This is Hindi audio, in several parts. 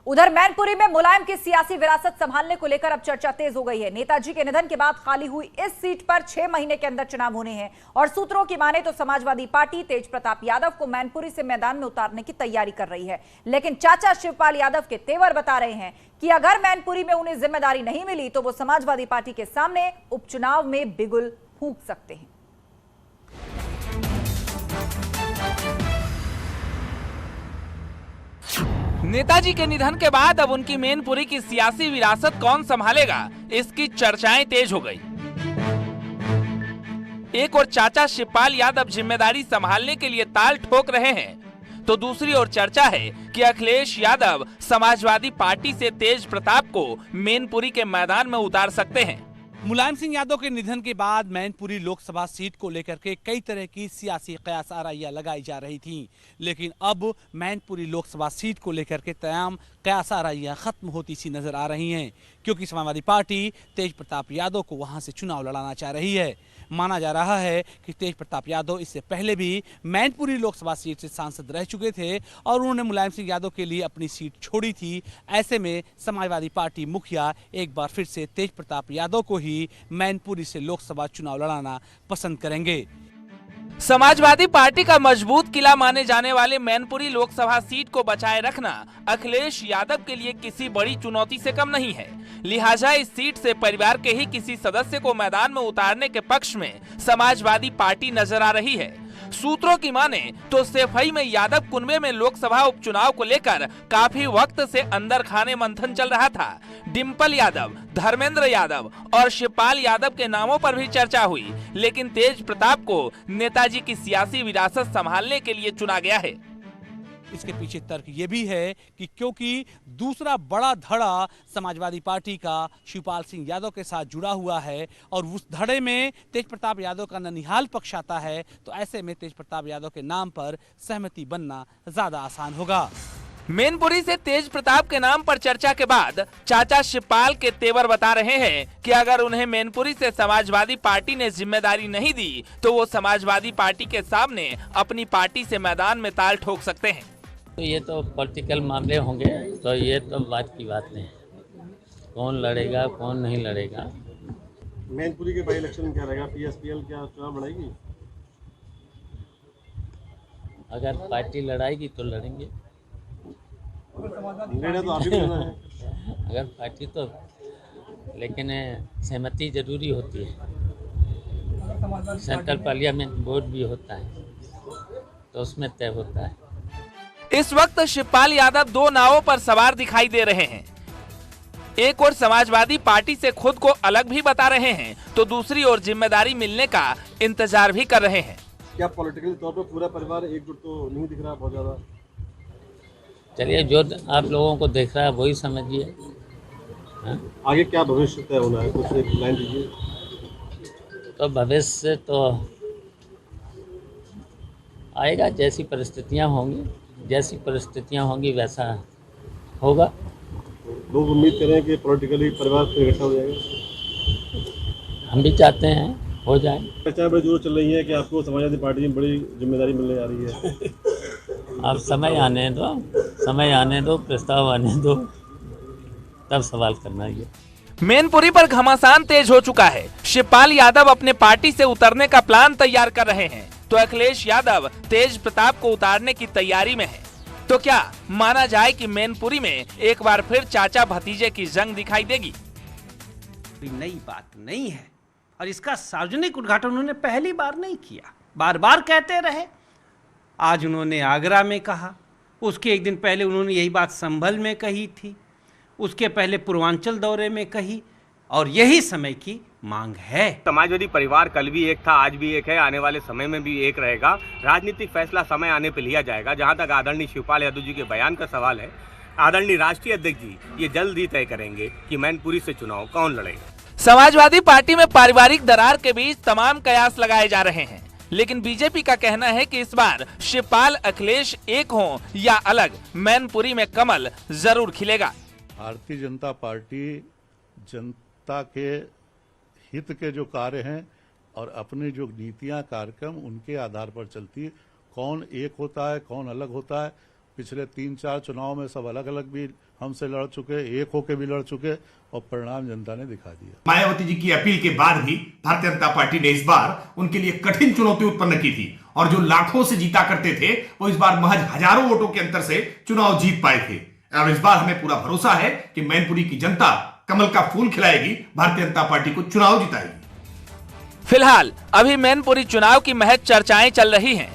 उधर मैनपुरी में मुलायम की सियासी विरासत संभालने को लेकर अब चर्चा तेज हो गई है। नेताजी के निधन के बाद खाली हुई इस सीट पर 6 महीने के अंदर चुनाव होने हैं और सूत्रों की माने तो समाजवादी पार्टी तेज प्रताप यादव को मैनपुरी से मैदान में उतारने की तैयारी कर रही है। लेकिन चाचा शिवपाल यादव के तेवर बता रहे हैं कि अगर मैनपुरी में उन्हें जिम्मेदारी नहीं मिली तो वो समाजवादी पार्टी के सामने उपचुनाव में बिगुल फूंक सकते हैं। नेताजी के निधन के बाद अब उनकी मैनपुरी की सियासी विरासत कौन संभालेगा, इसकी चर्चाएं तेज हो गई। एक और चाचा शिवपाल यादव जिम्मेदारी संभालने के लिए ताल ठोक रहे हैं, तो दूसरी ओर चर्चा है कि अखिलेश यादव समाजवादी पार्टी से तेज प्रताप को मैनपुरी के मैदान में उतार सकते हैं। मुलायम सिंह यादव के निधन के बाद मैनपुरी लोकसभा सीट को लेकर के कई तरह की सियासी कयास आराइयां लगाई जा रही थीं, लेकिन अब मैनपुरी लोकसभा सीट को लेकर के तमाम कयास आराइयां खत्म होती सी नजर आ रही हैं, क्योंकि समाजवादी पार्टी तेज प्रताप यादव को वहां से चुनाव लड़ाना चाह रही है। माना जा रहा है कि तेज प्रताप यादव इससे पहले भी मैनपुरी लोकसभा सीट से सांसद रह चुके थे और उन्होंने मुलायम सिंह यादव के लिए अपनी सीट छोड़ी थी। ऐसे में समाजवादी पार्टी मुखिया एक बार फिर से तेज प्रताप यादव को ही मैनपुरी से लोकसभा चुनाव लड़ाना पसंद करेंगे। समाजवादी पार्टी का मजबूत किला माने जाने वाले मैनपुरी लोकसभा सीट को बचाए रखना अखिलेश यादव के लिए किसी बड़ी चुनौती से कम नहीं है। लिहाजा इस सीट से परिवार के ही किसी सदस्य को मैदान में उतारने के पक्ष में समाजवादी पार्टी नजर आ रही है। सूत्रों की माने तो सेफई में यादव कुनबे में लोकसभा उपचुनाव को लेकर काफी वक्त से अंदर खाने मंथन चल रहा था। डिम्पल यादव, धर्मेंद्र यादव और शिवपाल यादव के नामों पर भी चर्चा हुई, लेकिन तेज प्रताप को नेताजी की सियासी विरासत संभालने के लिए चुना गया है। इसके पीछे तर्क ये भी है कि क्योंकि दूसरा बड़ा धड़ा समाजवादी पार्टी का शिवपाल सिंह यादव के साथ जुड़ा हुआ है और उस धड़े में तेज प्रताप यादव का ननिहाल पक्ष आता है, तो ऐसे में तेज प्रताप यादव के नाम पर सहमति बनना ज्यादा आसान होगा। मैनपुरी से तेज प्रताप के नाम पर चर्चा के बाद चाचा शिवपाल के तेवर बता रहे हैं कि अगर उन्हें मैनपुरी से समाजवादी पार्टी ने जिम्मेदारी नहीं दी तो वो समाजवादी पार्टी के सामने अपनी पार्टी से मैदान में ताल ठोक सकते हैं। तो ये तो पॉलिटिकल मामले होंगे, तो ये तो बात की बात नहीं, कौन लड़ेगा कौन नहीं लड़ेगा। मैनपुरी के बाई इलेक्शन में क्या रहेगा? पीएसपीएल क्या चुनाव लड़ाएगी? अगर पार्टी लड़ाएगी तो लड़ेंगे, निर्णय तो आप ही लेना है। अगर पार्टी तो, लेकिन सहमति जरूरी होती है। सेंट्रल पार्लियामेंट बोर्ड भी होता है तो उसमें तय होता है। इस वक्त शिवपाल यादव दो नावों पर सवार दिखाई दे रहे हैं। एक ओर समाजवादी पार्टी से खुद को अलग भी बता रहे हैं, तो दूसरी ओर जिम्मेदारी मिलने का इंतजार भी कर रहे हैं। क्या पॉलिटिकल तौर पर पूरा परिवार एकजुट तो नहीं दिख रहा बहुत ज्यादा? चलिए, जो आप लोगों को देख रहा है वही समझिए। आगे क्या भविष्य तय होना है, कुछ एक लाइन दीजिए। तो भविष्य तो आएगा, जैसी परिस्थितियां होंगी वैसा होगा। लोग उम्मीद कर रहे हैं कि पॉलिटिकली परिवार फिर इकट्ठा हो जाएगा। हम भी चाहते हैं हो जाए। चर्चा बड़ी जोर चल रही है कि आपको समाजवादी पार्टी में बड़ी जिम्मेदारी मिलने जा रही है। आप समय आने दो, प्रस्ताव आने दो, तब सवाल करना है। मैनपुरी पर घमासान तेज हो चुका है। शिवपाल यादव अपने पार्टी से उतरने का प्लान तैयार कर रहे हैं, तो अखिलेश यादव तेज प्रताप को उतारने की तैयारी में है। तो क्या माना जाए कि मैनपुरी में एक बार फिर चाचा भतीजे की जंग दिखाई देगी? नई बात नहीं है और इसका सार्वजनिक उद्घाटन उन्होंने पहली बार नहीं किया, बार बार कहते रहे। आज उन्होंने आगरा में कहा, उसके एक दिन पहले उन्होंने यही बात संभल में कही थी, उसके पहले पूर्वांचल दौरे में कही, और यही समय की मांग है। समाजवादी परिवार कल भी एक था, आज भी एक है, आने वाले समय में भी एक रहेगा। राजनीतिक फैसला समय आने पर लिया जाएगा। जहां तक आदरणीय शिवपाल यादव जी के बयान का सवाल है, आदरणीय राष्ट्रीय अध्यक्ष जी ये जल्द ही तय करेंगे कि मैनपुरी से चुनाव कौन लड़ेगा। समाजवादी पार्टी में पारिवारिक दरार के बीच तमाम कयास लगाए जा रहे हैं, लेकिन बीजेपी का कहना है कि इस बार शिवपाल अखिलेश एक हों या अलग, मैनपुरी में कमल जरूर खिलेगा। भारतीय जनता पार्टी जनता के हित के जो कार्य हैं और अपनी जो नीतियां कार्यक्रम उनके आधार पर चलती है। कौन एक होता है कौन अलग होता है, पिछले 3-4 चुनाव में सब अलग अलग भी हमसे लड़ चुके, एक होके भी लड़ चुके, और परिणाम जनता ने दिखा दिया। मायावती जी की अपील के बाद भी भारतीय जनता पार्टी ने इस बार उनके लिए कठिन चुनौती उत्पन्न की थी, और जो लाखों से जीता करते थे वो इस बार महज हजारों वोटों के अंतर से चुनाव जीत पाए थे। और इस बार हमें पूरा भरोसा है कि मैनपुरी की जनता कमल का फूल खिलाएगी, भारतीय जनता पार्टी को चुनाव जिताएगी। फिलहाल अभी मैनपुरी चुनाव की महज चर्चाएं चल रही हैं,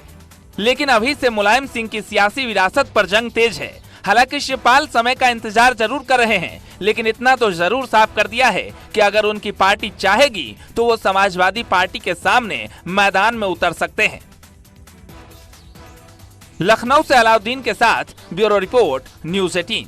लेकिन अभी से मुलायम सिंह की सियासी विरासत पर जंग तेज है। हालांकि शिवपाल समय का इंतजार जरूर कर रहे हैं, लेकिन इतना तो जरूर साफ कर दिया है कि अगर उनकी पार्टी चाहेगी तो वो समाजवादी पार्टी के सामने मैदान में उतर सकते हैं। लखनऊ से अलाउद्दीन के साथ ब्यूरो रिपोर्ट, न्यूज़ 18।